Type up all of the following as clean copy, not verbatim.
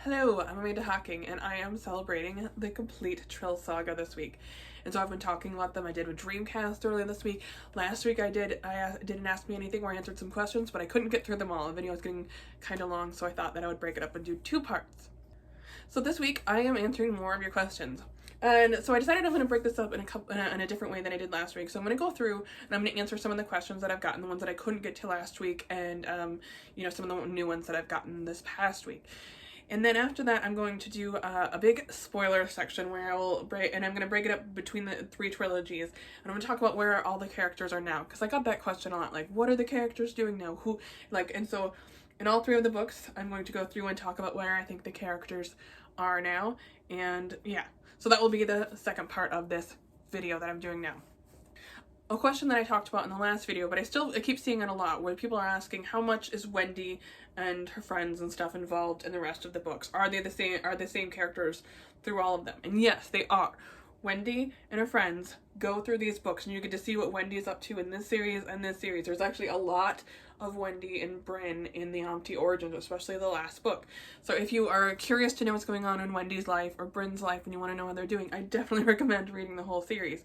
Hello, I'm Amanda Hawking, and I am celebrating the complete Trylle Saga this week. And so I've been talking about them. I did a Dreamcast earlier this week. Last week I didn't Ask Me Anything, where I answered some questions, but I couldn't get through them all. The video was getting kind of long, so I thought that I would break it up and do two parts. So this week I am answering more of your questions. And so I decided I'm going to break this up in a different way than I did last week. So I'm going to go through and I'm going to answer some of the questions that I've gotten, the ones that I couldn't get to last week, and some of the new ones that I've gotten this past week. And then after that, I'm going to do a big spoiler section where I'm going to break it up between the three trilogies. And I'm going to talk about where all the characters are now. Because I got that question a lot, like, what are the characters doing now? And so in all three of the books, I'm going to go through and talk about where I think the characters are now. And yeah, so that will be the second part of this video that I'm doing now. A question that I talked about in the last video, but I keep seeing it a lot, where people are asking, how much is Wendy and her friends and stuff involved in the rest of the books? Are they the same characters through all of them? And yes, they are. Wendy and her friends go through these books, and you get to see what Wendy is up to in this series and this series. There's actually a lot of Wendy and Bryn in the Omte origins, especially the last book. So if you are curious to know what's going on in Wendy's life or Bryn's life and you want to know what they're doing, I definitely recommend reading the whole series.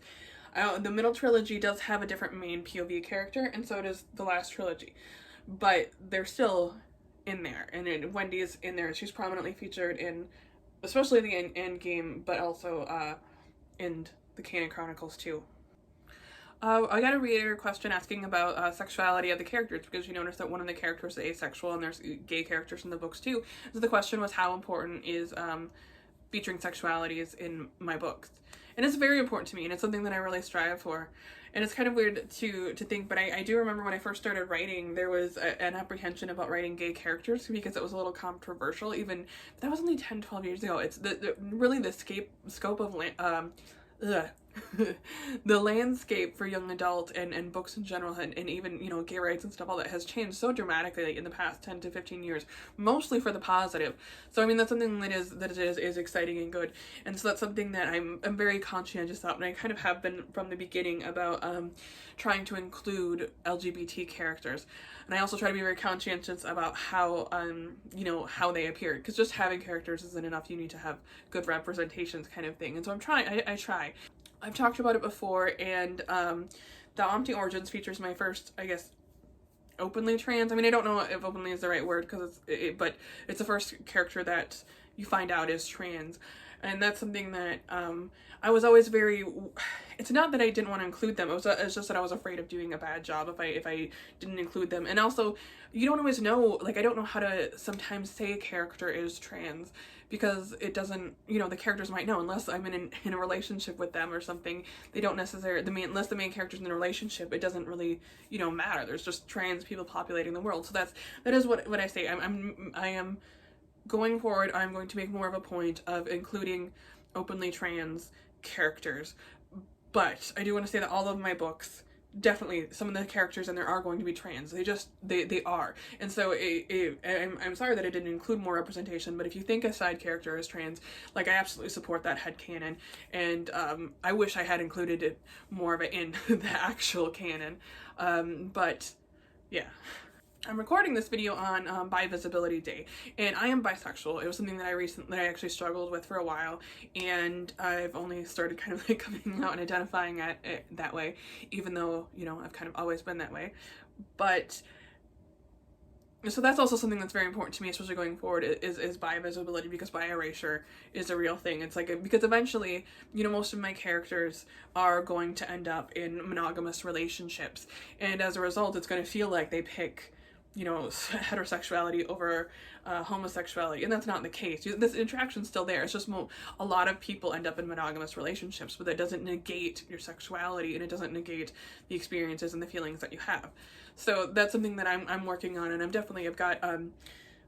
The middle trilogy does have a different main POV character, and so does the last trilogy. But they're still in there, and Wendy is in there. She's prominently featured in, especially the end game, but also in the Kanin Chronicles too. I got a reader question asking about sexuality of the characters, because you notice that one of the characters is asexual, and there's gay characters in the books too. So the question was, how important is featuring sexualities in my books? And it's very important to me, and it's something that I really strive for. And it's kind of weird to think, but I do remember when I first started writing, there was an apprehension about writing gay characters because it was a little controversial. Even that was only 10, 12 years ago. It's really the scope of the landscape for young adult and books in general, and even, you know, gay rights and stuff, all that has changed so dramatically in the past 10 to 15 years, mostly for the positive. So I mean, that's something that is exciting and good, and so that's something that I'm very conscientious of, and I kind of have been from the beginning about trying to include LGBT characters. And I also try to be very conscientious about how how they appear, because just having characters isn't enough. You need to have good representations, kind of thing. And so I'm trying. I try. I've talked about it before, and the Omte Origins features my first, I guess, openly trans. I mean, I don't know if openly is the right word, but it's the first character that you find out is trans. And that's something that I was always it's not that I didn't want to include them. It's just that I was afraid of doing a bad job if I didn't include them. And also, you don't always know, like, I don't know how to sometimes say a character is trans, because it doesn't, the characters might know, unless I'm in a relationship with them or something. They don't necessarily, unless the main character's in a relationship, it doesn't really, matter. There's just trans people populating the world. So that is what I say. I am going forward, I'm going to make more of a point of including openly trans characters. But I do want to say that all of my books, definitely some of the characters in there are going to be trans. They are. And so I'm sorry that I didn't include more representation, but if you think a side character is trans, like, I absolutely support that headcanon. And I wish I had included it more of it in the actual canon. But yeah. I'm recording this video on Bi Visibility Day, and I am bisexual. It was something that I actually struggled with for a while, and I've only started kind of like coming out and identifying it that way, even though, I've kind of always been that way. But so that's also something that's very important to me, especially going forward, is bi visibility, because bi erasure is a real thing. It's like, because eventually, most of my characters are going to end up in monogamous relationships, and as a result, it's going to feel like they pick heterosexuality over homosexuality, and that's not the case. This interaction's still there. It's just a lot of people end up in monogamous relationships, but that doesn't negate your sexuality, and it doesn't negate the experiences and the feelings that you have. So that's something that I'm working on, and I've got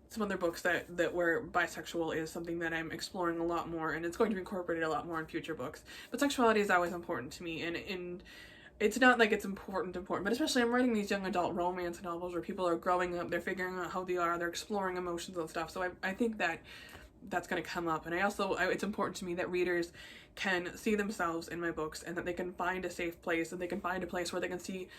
some other books that where bisexual is something that I'm exploring a lot more, and it's going to be incorporated a lot more in future books. But sexuality is always important to me, and it's not like it's important, but especially I'm writing these young adult romance novels where people are growing up, they're figuring out how they are, they're exploring emotions and stuff. So I think that that's going to come up. And it's important to me that readers can see themselves in my books, and that they can find a safe place, and they can find a place where they can see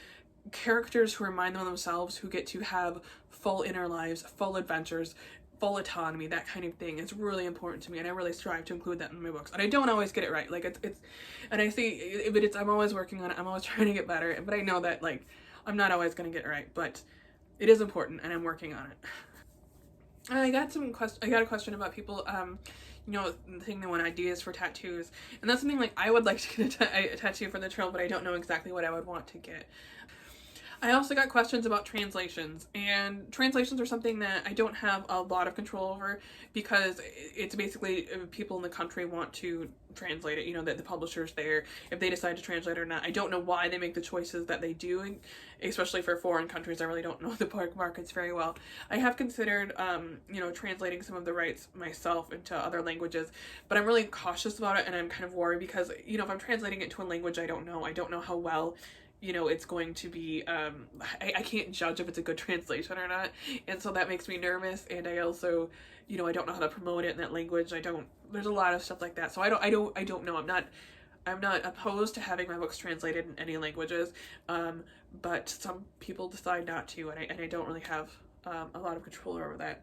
characters who remind them of themselves, who get to have full inner lives, full adventures, full autonomy, that kind of thing is really important to me, and I really strive to include that in my books. And I don't always get it right, like it's and I see, but I'm always working on it, I'm always trying to get better, but I know that like I'm not always going to get it right, but it is important and I'm working on it. I got a question about people, you know, saying they want ideas for tattoos, and that's something like I would like to get a tattoo for the Trill, but I don't know exactly what I would want to get. I also got questions about translations, and translations are something that I don't have a lot of control over, because it's basically people in the country want to translate it, you know, that the publisher's there, if they decide to translate it or not. I don't know why they make the choices that they do, especially for foreign countries. I really don't know the markets very well. I have considered, you know, translating some of the rights myself into other languages, but I'm really cautious about it, and I'm kind of worried because, you know, if I'm translating it to a language I don't know how well, you know, it's going to be, I can't judge if it's a good translation or not, and so that makes me nervous. And I also, you know, I don't know how to promote it in that language. There's a lot of stuff like that, so I don't know. I'm not opposed to having my books translated in any languages, but some people decide not to, and I don't really have a lot of control over that.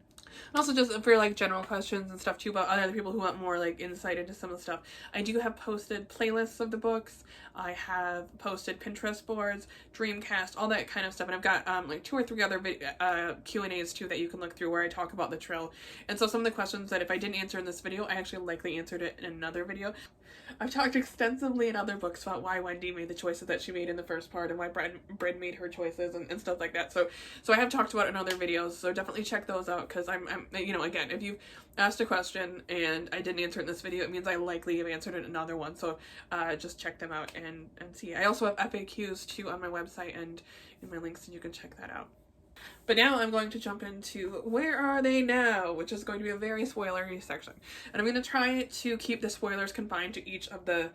And also just for like general questions and stuff too about other people who want more like insight into some of the stuff, I do have posted playlists of the books. I have posted Pinterest boards, Dreamcast, all that kind of stuff, and I've got like 2 or 3 other Q&As too that you can look through where I talk about the Trill. And so some of the questions that if I didn't answer in this video, I actually likely answered it in another video. I've talked extensively in other books about why Wendy made the choices that she made in the first part, and why Bryn made her choices and stuff like that. So I have talked about it in other videos, so definitely check those out, because I'm you know, again, if you've asked a question and I didn't answer it in this video, it means I likely have answered it in another one. So just check them out and see. I also have FAQs too on my website and in my links, and you can check that out. But now I'm going to jump into Where Are They Now?, which is going to be a very spoilery section. And I'm going to try to keep the spoilers confined to each of the...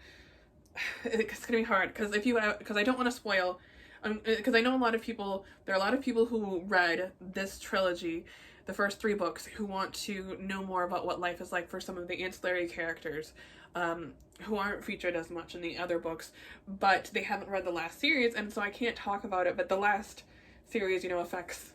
It's going to be hard, because I don't want to spoil... Because I know there are a lot of people who read this trilogy, the first 3 books, who want to know more about what life is like for some of the ancillary characters, who aren't featured as much in the other books, but they haven't read the last series, and so I can't talk about it, but the last series, you know, affects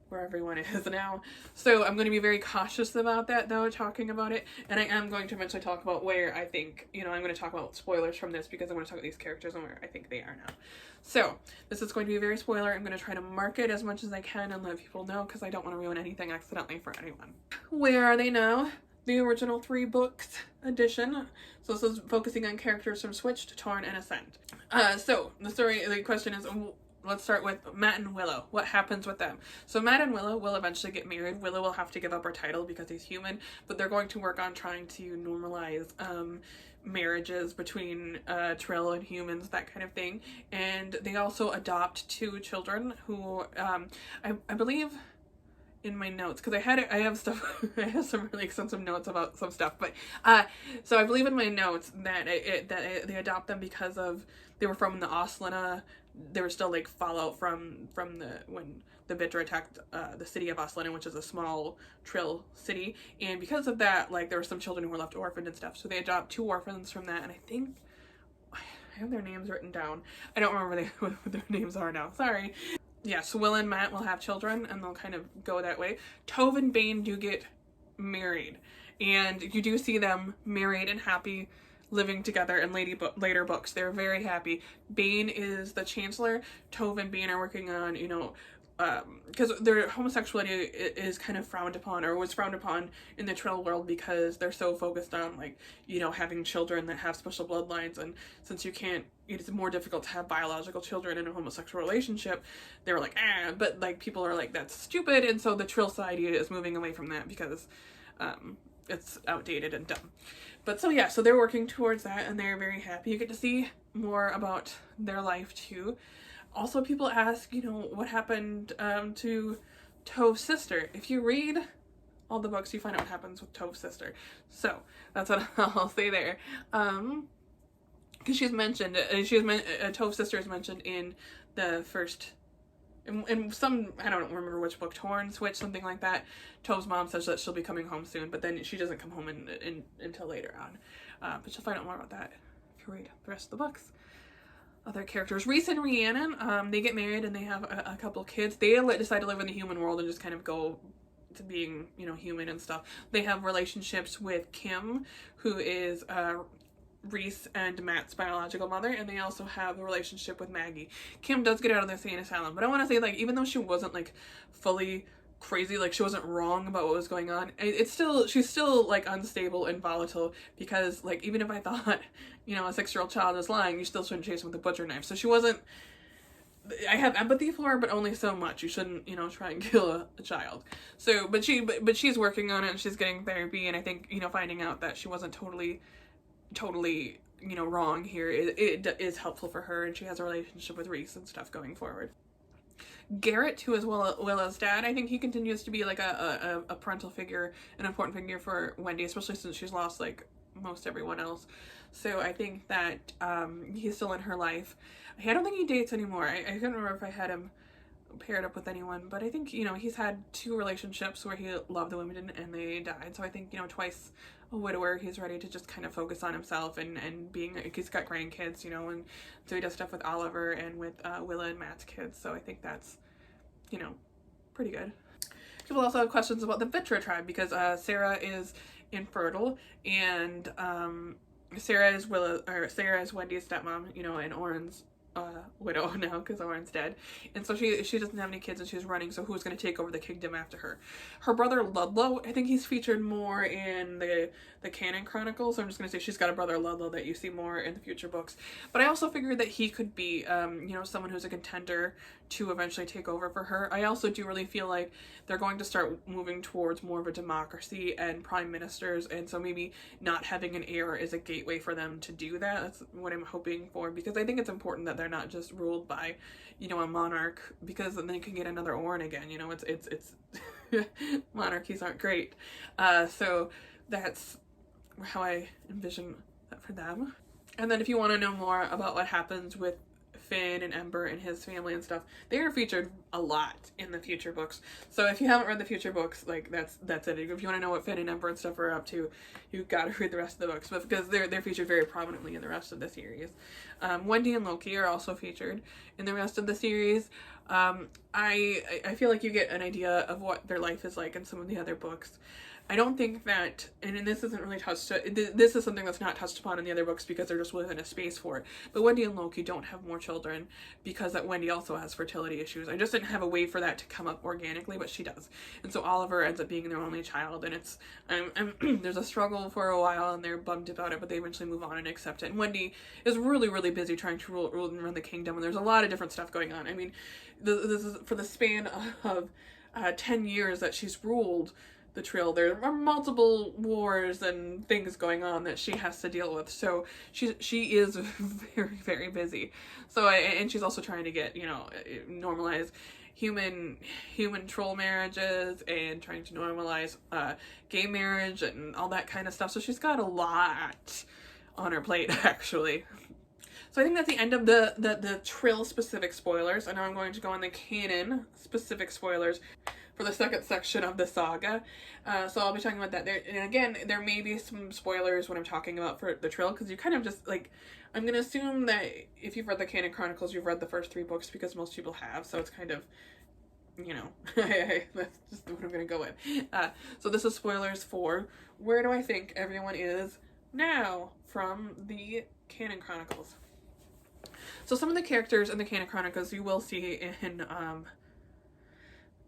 where everyone is now. So I'm going to be very cautious about that, though, talking about it, and I am going to eventually talk about where I think, you know, I'm going to talk about spoilers from this, because I'm going to talk about these characters and where I think they are now. So this is going to be a very spoiler. I'm going to try to mark it as much as I can and let people know, because I don't want to ruin anything accidentally for anyone. Where Are They Now?, the original 3 books edition. So this is focusing on characters from Switched, Torn, and Ascent. So the question is, let's start with Matt and Willow. What happens with them? So Matt and Willow will eventually get married. Willow will have to give up her title because he's human, but they're going to work on trying to normalize marriages between Trill and humans, that kind of thing. And they also adopt 2 children who I believe in my notes, because I have stuff I have some really extensive notes about some stuff, but so I believe in my notes that they adopt them because they were from the Oslana. There was still like fallout from when the Bitra attacked the city of Oslana, which is a small Trill city, and because of that, like, there were some children who were left orphaned and stuff, so they adopt 2 orphans from that, and I think I have their names written down. I don't remember what their names are now, sorry. Yeah, so Will and Matt will have children, and they'll kind of go that way. Tove and Bane do get married, and you do see them married and happy, living together in later books. They're very happy. Bane is the Chancellor. Tove and Bane are working on, you know, because their homosexuality is kind of frowned upon, or was frowned upon in the Trill world, because they're so focused on, like, you know, having children that have special bloodlines, and since it's more difficult to have biological children in a homosexual relationship, they were like, but like people are like, that's stupid, and so the Trill society is moving away from that because it's outdated and dumb. But so yeah, so they're working towards that, and they're very happy. You get to see more about their life too. Also, people ask, you know, what happened to Tove's sister. If you read all the books, you find out what happens with Tove's sister. So that's what I'll say there. Because she's mentioned, Tove's sister is mentioned in the first, in some, I don't remember which book, Torn, Switch, something like that. Tove's mom says that she'll be coming home soon, but then she doesn't come home until later on. But you'll find out more about that if you read the rest of the books. Other characters, Rhys and Rhiannon, they get married and they have a couple kids. They decide to live in the human world and just kind of go to being, you know, human and stuff. They have relationships with Kim, who is Reese and Matt's biological mother, and they also have a relationship with Maggie. Kim does get out of the insane asylum, but I want to say, like, even though she wasn't, like, fully crazy, like, she wasn't wrong about what was going on, she's still, like, unstable and volatile, because, like, even if I thought, you know, a 6-year-old child is lying, you still shouldn't chase him with a butcher knife. So she wasn't, I have empathy for her, but only so much. You shouldn't, you know, try and kill a child. So, but she's working on it, and she's getting therapy, and I think, you know, finding out that she wasn't totally, you know, wrong here, it is helpful for her, and she has a relationship with Reese and stuff going forward. Garrett, who is Willow's dad, I think he continues to be like a parental figure, an important figure for Wendy, especially since she's lost like most everyone else. So I think that he's still in her life. I don't think he dates anymore. I couldn't remember if I had him paired up with anyone, but I think, you know, he's had 2 relationships where he loved the women and they died. So I think, you know, twice a widower, he's ready to just kind of focus on himself and being, he's got grandkids, you know, and so he does stuff with Oliver and with Willa and Matt's kids. So I think that's, you know, pretty good. People also have questions about the Vitra tribe, because Sarah is infertile, and Sarah is Wendy's stepmom, you know, and Oren's widow now because Oren's dead, and so she doesn't have any kids, and she's running, so who's going to take over the kingdom after her? Her brother Ludlow, I think he's featured more in the Kanin Chronicles, so I'm just going to say she's got a brother Ludlow that you see more in the future books, but I also figured that he could be you know, someone who's a contender to eventually take over for her. I also do really feel like they're going to start moving towards more of a democracy and prime ministers, and so maybe not having an heir is a gateway for them to do that. That's what I'm hoping for, because I think it's important that they're not just ruled by, you know, a monarch, because then they can get another Oren again, you know. It's monarchies aren't great. So that's how I envision that for them. And then if you want to know more about what happens with Finn and Ember and his family and stuff, they are featured a lot in the future books. So if you haven't read the future books, like that's it. If you want to know what Finn and Ember and stuff are up to, you've got to read the rest of the books, but because they're featured very prominently in the rest of the series. Wendy and Loki are also featured in the rest of the series. I feel like you get an idea of what their life is like in some of the other books. I don't think that, and this isn't really this is something that's not touched upon in the other books because they're just within a space for it, but Wendy and Loki don't have more children because that Wendy also has fertility issues. I just didn't have a way for that to come up organically, but she does. And so Oliver ends up being their only child, and it's, there's a struggle for a while, and they're bummed about it, but they eventually move on and accept it. And Wendy is really, really busy trying to rule and run the kingdom, and there's a lot of different stuff going on. I mean, this is for the span of 10 years that she's ruled the Trill. There are multiple wars and things going on that she has to deal with, so she is very, very busy. So and she's also trying to get, you know, normalize human troll marriages and trying to normalize gay marriage and all that kind of stuff. So she's got a lot on her plate, actually. So I think that's the end of the Trill specific spoilers, and now I'm going to go on the canon specific spoilers for the second section of the saga. So I'll be talking about that. And again, there may be some spoilers when I'm talking about for the Trill, because you kind of just, like, I'm going to assume that if you've read the Kanin Chronicles, you've read the first 3 books, because most people have, so it's kind of, you know, that's just what I'm going to go with. So this is spoilers for where do I think everyone is now from the Kanin Chronicles. So some of the characters in the Kanin Chronicles you will see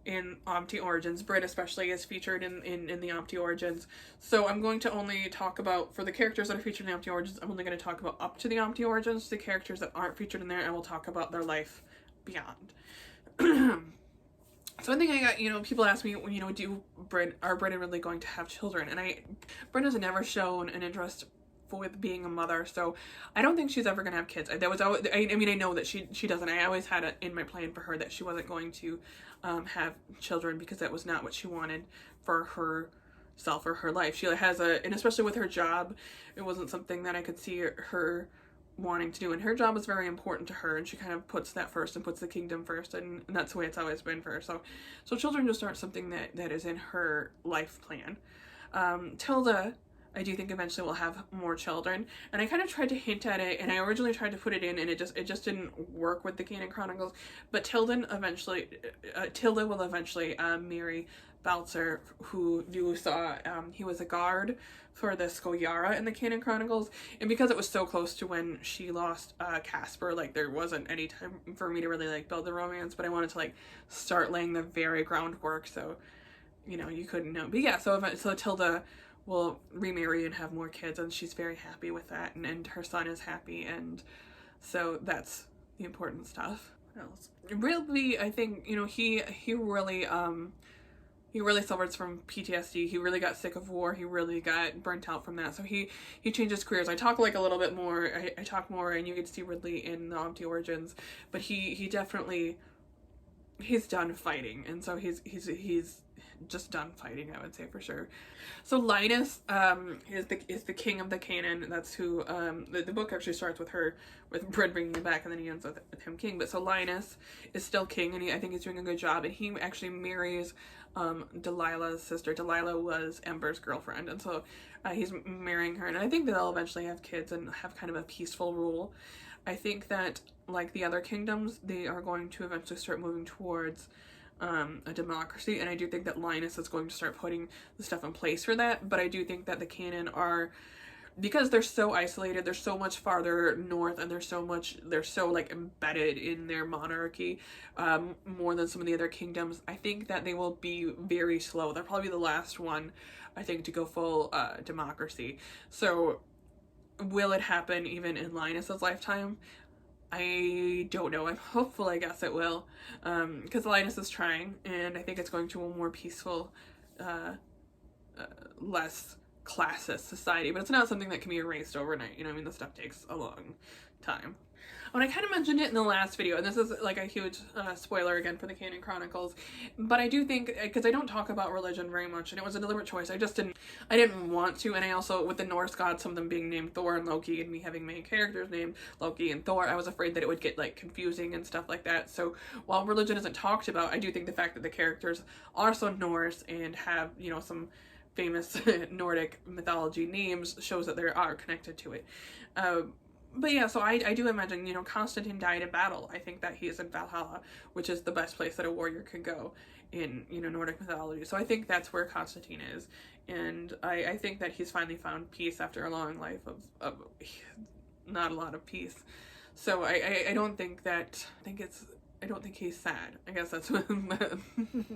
in Omte Origins. Brit especially is featured in the Omte Origins. So I'm going to only talk about, for the characters that are featured in the Omte Origins, I'm only going to talk about up to the Omte Origins. The characters that aren't featured in there, I will talk about their life beyond. So one thing I got, you know, people ask me, you know, are Brit and Ridley going to have children? And Brit has never shown an interest with being a mother, so I don't think she's ever gonna have kids. That was always, I mean, I know that she doesn't. I always had it in my plan for her that she wasn't going to have children, because that was not what she wanted for herself or her life. She has and especially with her job, it wasn't something that I could see her wanting to do, and her job is very important to her, and she kind of puts that first and puts the kingdom first, and that's the way it's always been for her. So children just aren't something that is in her life plan. Tilda, I do think eventually we'll have more children, and I kind of tried to hint at it, and I originally tried to put it in, and it just didn't work with the Kanin Chronicles. But Tilda will eventually marry Balzer, who you saw, he was a guard for the Skoyara in the Kanin Chronicles, and because it was so close to when she lost Casper, like there wasn't any time for me to really like build the romance, but I wanted to like start laying the very groundwork, so you know you couldn't know. But yeah, so Tilda will remarry and have more kids, and she's very happy with that, and her son is happy, and so that's the important stuff. What else? Really, I think, you know, he really suffers from PTSD. He really got sick of war. He really got burnt out from that. So he changes careers. I talk like a little bit more. I talk more, and you get to see Ridley in the Omte origins. But he definitely, he's done fighting, and so he's just done fighting, I would say, for sure. So Linus is the king of the Kanin. That's who the book actually starts with Brid bringing him back, and then he ends with him king. But so Linus is still king, and I think he's doing a good job. And he actually marries Delilah's sister. Delilah was Ember's girlfriend, and so he's marrying her. And I think that they'll eventually have kids and have kind of a peaceful rule. I think that, like the other kingdoms, they are going to eventually start moving towards a democracy, and I do think that Linus is going to start putting the stuff in place for that. But I do think that the Kanin are, because they're so isolated, they're so much farther north, and they're so like embedded in their monarchy, more than some of the other kingdoms. I think that they will be very slow. They're probably the last one, I think, to go full democracy. So will it happen even in Linus's lifetime? I don't know. I'm hopeful. I guess it will, because Linus is trying, and I think it's going to a more peaceful, less classist society. But it's not something that can be erased overnight. You know, I mean, this stuff takes a long time. And I kind of mentioned it in the last video, and this is like a huge spoiler again for the Kanin Chronicles, but I do think, because I don't talk about religion very much, and it was a deliberate choice. I didn't want to, and I also, with the Norse gods, some of them being named Thor and Loki, and me having main characters named Loki and Thor, I was afraid that it would get like confusing and stuff like that. So while religion isn't talked about, I do think the fact that the characters are so Norse and have, you know, some famous Nordic mythology names shows that they are connected to it. But yeah, so I do imagine, you know, Constantine died in battle. I think that he is in Valhalla, which is the best place that a warrior could go in, you know, Nordic mythology. So I think that's where Constantine is. And I think that he's finally found peace after a long life of not a lot of peace. So I don't think that, I don't think he's sad. I guess that's what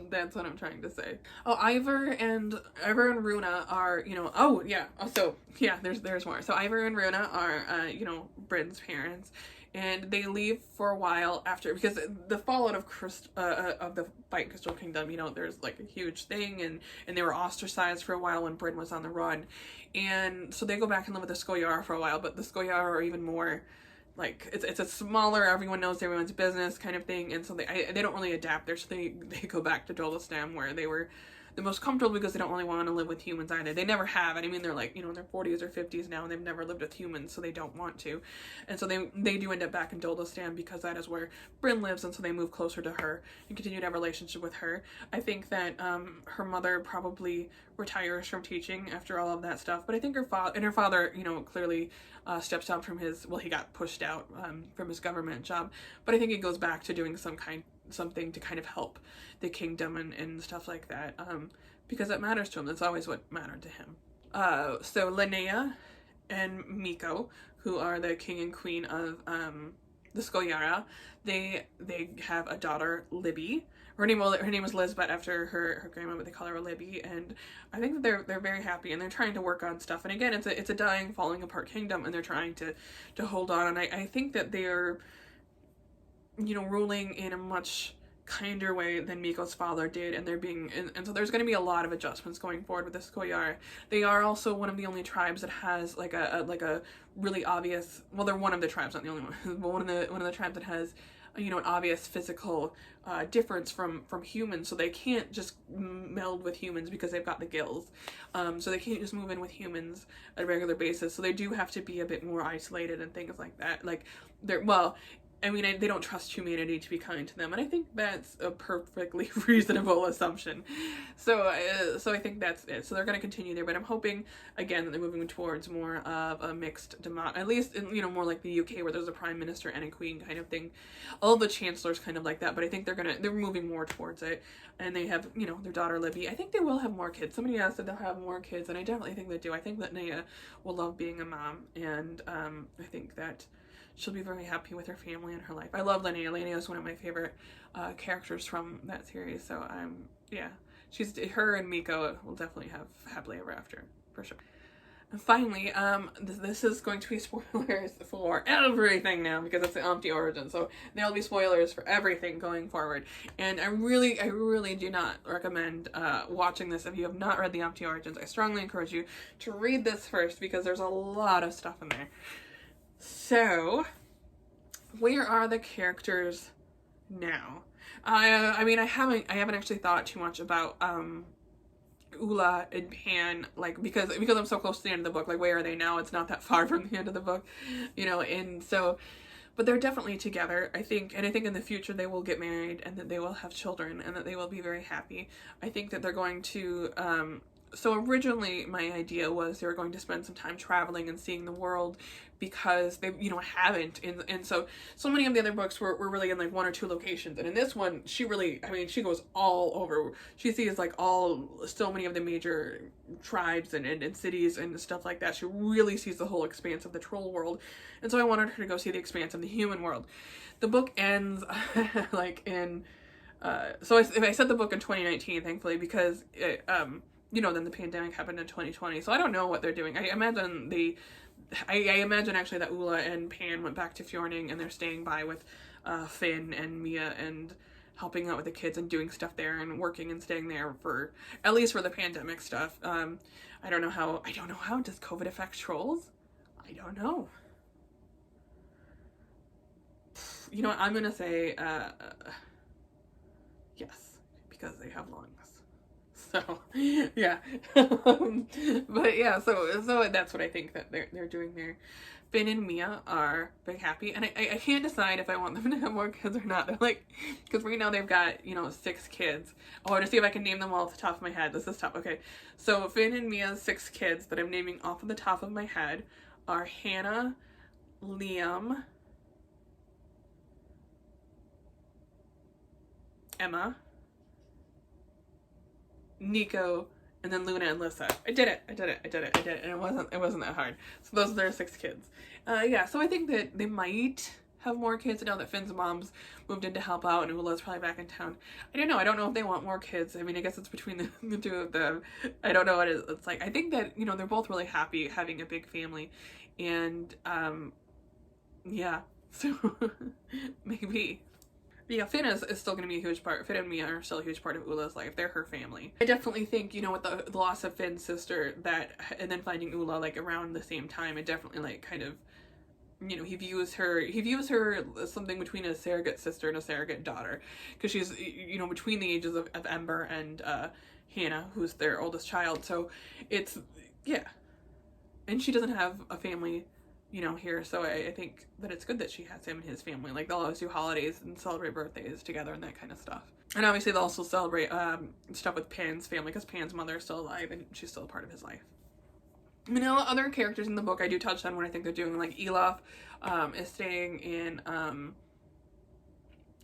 that's what I'm trying to say. Oh, Ivor and Runa are, you know, oh yeah. So yeah, there's more. So Ivor and Runa are you know, Brid's parents, and they leave for a while after, because the fallout of the Fight Crystal Kingdom, you know, there's like a huge thing, and they were ostracized for a while when Brid was on the run, and so they go back and live with the Skoyar for a while. But the Skoyar are even more, like, it's a smaller, everyone knows everyone's business kind of thing, and so they don't really adapt there, so they go back to Dolastam, where they were the most comfortable, because they don't really want to live with humans either. They never have, and I mean, they're like, you know, in their 40s or 50s now, and they've never lived with humans, so they don't want to. And so they do end up back in Dolastam, because that is where Bryn lives, and so they move closer to her and continue to have a relationship with her. I think that her mother probably retires from teaching after all of that stuff, but I think her father, you know, clearly steps down from his, well, he got pushed out from his government job, but I think he goes back to doing something to kind of help the kingdom and stuff like that, because it matters to him. That's always what mattered to him. So Linnea and Miko, who are the king and queen of the Skoyara, they have a daughter, Libby. Her name was Lisbeth after her grandma, but they call her Libby, and I think that they're very happy, and they're trying to work on stuff. And again, it's a dying, falling apart kingdom, and they're trying to hold on. And I think that they're, you know, ruling in a much kinder way than Miko's father did, and they're being, and so there's going to be a lot of adjustments going forward with the Skoyar. They are also one of the only tribes that has like a really obvious, well, they're one of the tribes, not the only one, but one of the tribes that has, you know, an obvious physical difference from humans, so they can't just meld with humans because they've got the gills, so they can't just move in with humans at a regular basis, so they do have to be a bit more isolated and things like that. Like, they're, well, I mean, they don't trust humanity to be kind to them, and I think that's a perfectly reasonable assumption. So I think that's it. So they're going to continue there, but I'm hoping again that they're moving towards more of a mixed at least in, more like the UK, where there's a prime minister and a queen kind of thing. All the chancellors kind of like that, but I think they're moving more towards it, and they have their daughter Libby. I think they will have more kids. Somebody asked if they'll have more kids, and I definitely think they do. I think that Naya will love being a mom, and I think that she'll be very happy with her family and her life. I love Linnea. Linnea is one of my favorite characters from that series. So her and Miko will definitely have happily ever after, for sure. And finally, this is going to be spoilers for everything now, because it's the Omte origin. So there'll be spoilers for everything going forward. And I really do not recommend watching this if you have not read the Omte origins. I strongly encourage you to read this first, because there's a lot of stuff in there. So, where are the characters now? I mean, I haven't actually thought too much about Ula and Pan, like, because I'm so close to the end of the book. Like, where are they now? It's not that far from the end of the book, and so, but they're definitely together, I think, and I think in the future they will get married, and that they will have children, and that they will be very happy. I think that they're going to so originally my idea was they were going to spend some time traveling and seeing the world, because they haven't, and so many of the other books were really in like one or two locations, and in this one she goes all over. She sees like so many of the major tribes and cities and stuff like that. She really sees the whole expanse of the troll world, and so I wanted her to go see the expanse of the human world. The book ends like in so I set the book in 2019, thankfully, because then the pandemic happened in 2020. So I don't know what they're doing. I imagine actually that Ula and Pan went back to Fjorning, and they're staying by with Finn and Mia, and helping out with the kids and doing stuff there, and working and staying there for at least for the pandemic stuff. I don't know how does COVID affect trolls? I don't know. I'm gonna say yes, because they have lungs. So yeah, but yeah, so that's what I think that they're doing there. Finn and Mia are very happy, and I can't decide if I want them to have more kids or not. They're like, because right now they've got 6 kids. I want to see if I can name them all off the top of my head. This is tough. Okay, so Finn and Mia's 6 kids that I'm naming off of the top of my head are Hannah, Liam, Emma, Nico, and then Luna and Lissa. I did it, and it wasn't that hard. So those are their 6 kids. Yeah, so I think that they might have more kids now that Finn's mom's moved in to help out, and Ula's probably back in town. I don't know if they want more kids. I mean, I guess it's between the two of them. I don't know what it's like. I think that, they're both really happy having a big family, and yeah, so maybe. Yeah, Finn is still going to be a huge part. Finn and Mia are still a huge part of Ula's life. They're her family. I definitely think, with the loss of Finn's sister, and then finding Ula, like, around the same time, it definitely, like, kind of, he views her as something between a surrogate sister and a surrogate daughter. Because she's, between the ages of Ember and Hannah, who's their oldest child. So it's, yeah. And she doesn't have a family here, so I think that it's good that she has him and his family. Like, they'll always do holidays and celebrate birthdays together and that kind of stuff. And obviously they'll also celebrate stuff with Pan's family, because Pan's mother is still alive and she's still a part of his life. I mean, other characters in the book I do touch on what I think they're doing. Like, Elof is staying in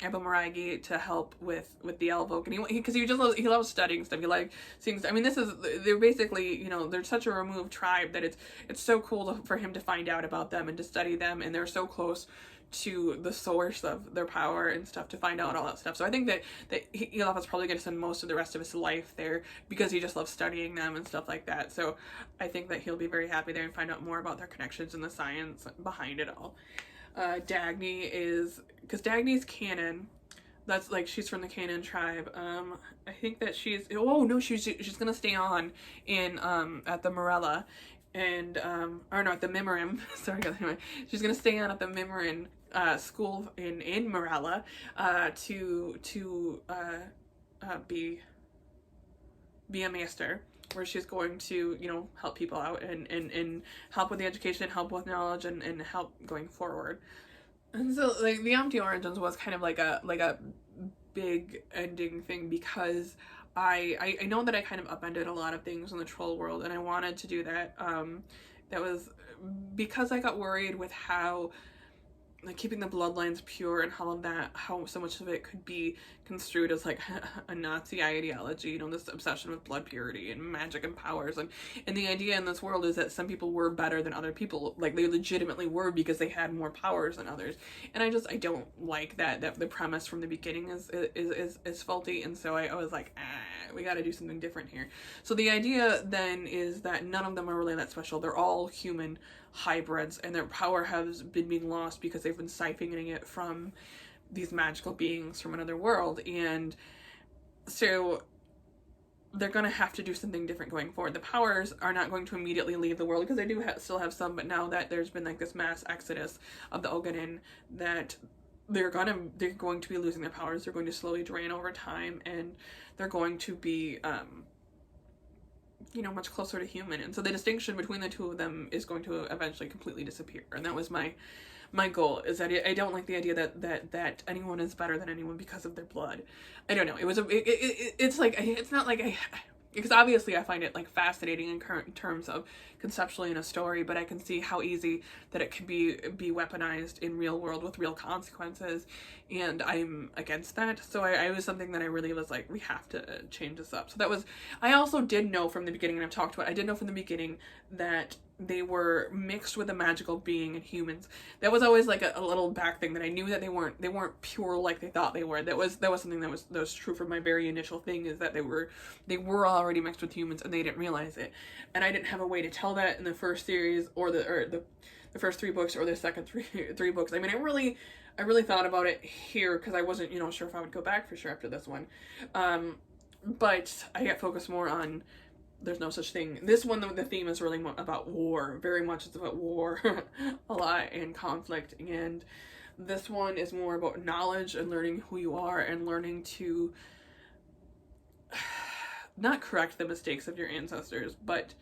Abermaragi to help with the Elvolk, and because he loves studying stuff. He likes seeing. I mean, they're basically, they're such a removed tribe that it's so cool for him to find out about them and to study them, and they're so close to the source of their power and stuff to find out all that stuff. So I think that Elof is probably going to spend most of the rest of his life there, because he just loves studying them and stuff like that. So I think that he'll be very happy there and find out more about their connections and the science behind it all. Dagny is, because Dagny's Kanin, that's like, she's from the Kanin tribe. I think that she's gonna stay on in at the Morella, and or no, at the Mimmerin. Sorry, anyway, she's gonna stay on at the Mimmerin school in Morella to be a master, where she's going to, help people out and help with the education, help with knowledge, and help going forward. And so, like, the Omte Origins was kind of like a big ending thing, because I know that I kind of upended a lot of things in the troll world, and I wanted to do that. That was because I got worried with how, like, keeping the bloodlines pure and how so much of it could be construed as like a Nazi ideology, you know, this obsession with blood purity and magic and powers, and the idea in this world is that some people were better than other people, like they legitimately were, because they had more powers than others. And I don't like that the premise from the beginning is faulty, and so I was like, we got to do something different here. So the idea then is that none of them are really that special. They're all human hybrids, and their power has been being lost because they've been siphoning it from these magical beings from another world. And so they're going to have to do something different going forward. The powers are not going to immediately leave the world, because they do still have some, but now that there's been like this mass exodus of the Oganin, that they're going to be losing their powers. They're going to slowly drain over time, and they're going to be you know, much closer to human. And so the distinction between the two of them is going to eventually completely disappear. And that was my goal, is that I don't like the idea that anyone is better than anyone because of their blood. I don't know. It's not like because obviously I find it like fascinating in terms of conceptually in a story, but I can see how easy that it can be weaponized in real world with real consequences, and I'm against that. So I was something that I really was like, we have to change this up. So that was, I also did know from the beginning, and I've talked about, I did know from the beginning that they were mixed with a magical being and humans. That was always like a little back thing, that I knew that they weren't pure like they thought they were. That was something that was true from my very initial thing, is that they were already mixed with humans and they didn't realize it. And I didn't have a way to tell that in the first series, or the first 3 books, or the second three books. I mean, I really thought about it here, because I wasn't, you know, sure if I would go back for sure after this one. But I got focused more on, there's no such thing. This one, the theme is really about war. Very much it's about war a lot, and conflict. And this one is more about knowledge and learning who you are, and learning to not correct the mistakes of your ancestors, but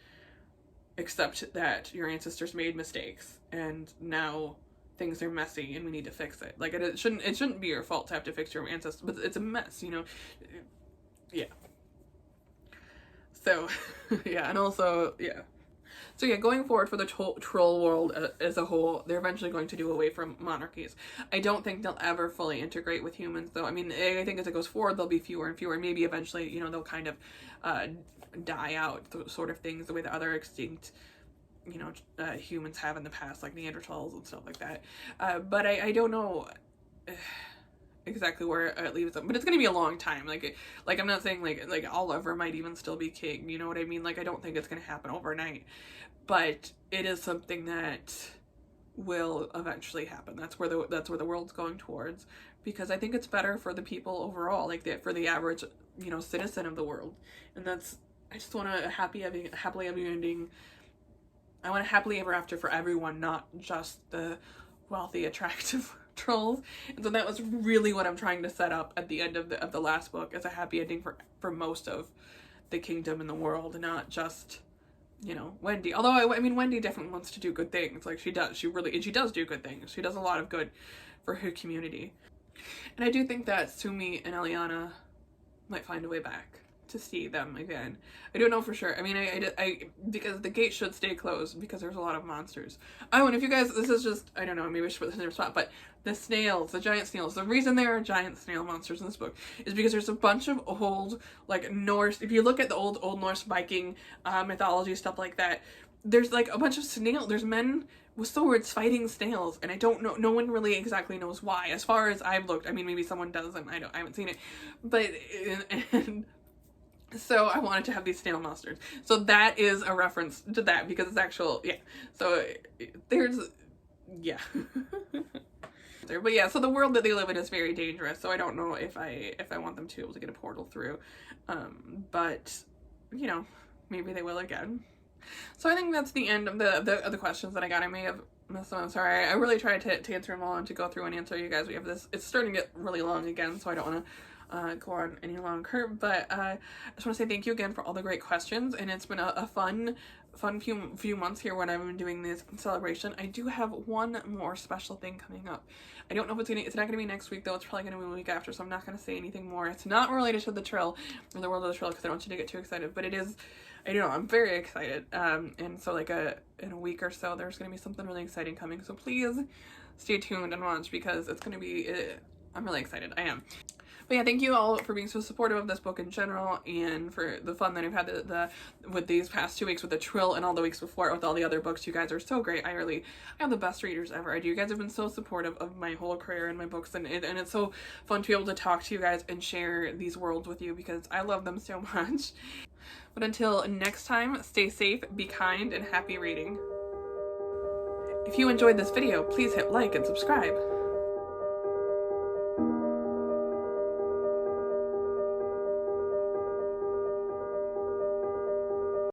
accept that your ancestors made mistakes, and now things are messy and we need to fix it. Like, it shouldn't be your fault to have to fix your ancestors, but it's a mess, you know? Yeah. So, yeah, and also, yeah. So yeah, going forward for the troll world as a whole, they're eventually going to do away from monarchies. I don't think they'll ever fully integrate with humans, though. I mean, I think as it goes forward, there'll be fewer and fewer. Maybe eventually, you know, they'll kind of die out, sort of things, the way that other extinct, you know, humans have in the past, like Neanderthals and stuff like that. But I don't know exactly where it leaves them, but it's gonna be a long time. Like I'm not saying like Oliver might even still be king, you know what I mean? Like, I don't think it's gonna happen overnight, but it is something that will eventually happen. That's where the world's going towards, because I think it's better for the people overall, like for the average, you know, citizen of the world. And that's, I just want a happily ending. I want a happily ever after for everyone, not just the wealthy, attractive trolls. And so that was really what I'm trying to set up at the end of the last book, as a happy ending for most of the kingdom and the world, not just, you know, Wendy. Although I mean, Wendy definitely wants to do good things. Like, she does do good things. She does a lot of good for her community. And I do think that Sumi and Eliana might find a way back to see them again. I don't know for sure. I mean, I because the gate should stay closed, because there's a lot of monsters. Oh, and if you guys, this is just, I don't know, maybe I should put this in their spot, but the snails, the giant snails, the reason there are giant snail monsters in this book is because there's a bunch of old, like, Norse, if you look at the old Norse Viking mythology, stuff like that, there's like a bunch of there's men with swords fighting snails, and I don't know, no one really exactly knows why, as far as I've looked. I mean, maybe someone does, and I haven't seen it, but, and so I wanted to have these snail monsters. So that is a reference to that, because it's actual, yeah. So there's, yeah. But yeah, so the world that they live in is very dangerous. So I don't know if I want them to be able to get a portal through. But, you know, maybe they will again. So I think that's the end of the questions that I got. I may have missed them. I'm sorry. I really tried to answer them all and to go through and answer you guys. We have this, it's starting to get really long again, so I don't want to go on any longer, but I just want to say thank you again for all the great questions, and it's been a fun fun few months here when I've been doing this celebration. I do have one more special thing coming up. I don't know if it's not gonna be next week though. It's probably gonna be a week after, so I'm not gonna say anything more. It's not related to the Trill or the world of the Trill because I don't want you to get too excited, but it is. I don't know, I'm very excited. And so like in a week or so, there's gonna be something really exciting coming. So please stay tuned and watch because it's gonna be. I'm really excited. I am. But yeah, thank you all for being so supportive of this book in general and for the fun that I've had with these past 2 weeks with the Trill and all the weeks before it with all the other books. You guys are so great. I have the best readers ever. I do. You guys have been so supportive of my whole career and my books, and it's so fun to be able to talk to you guys and share these worlds with you because I love them so much. But until next time, stay safe, be kind, and happy reading. If you enjoyed this video, please hit like and subscribe.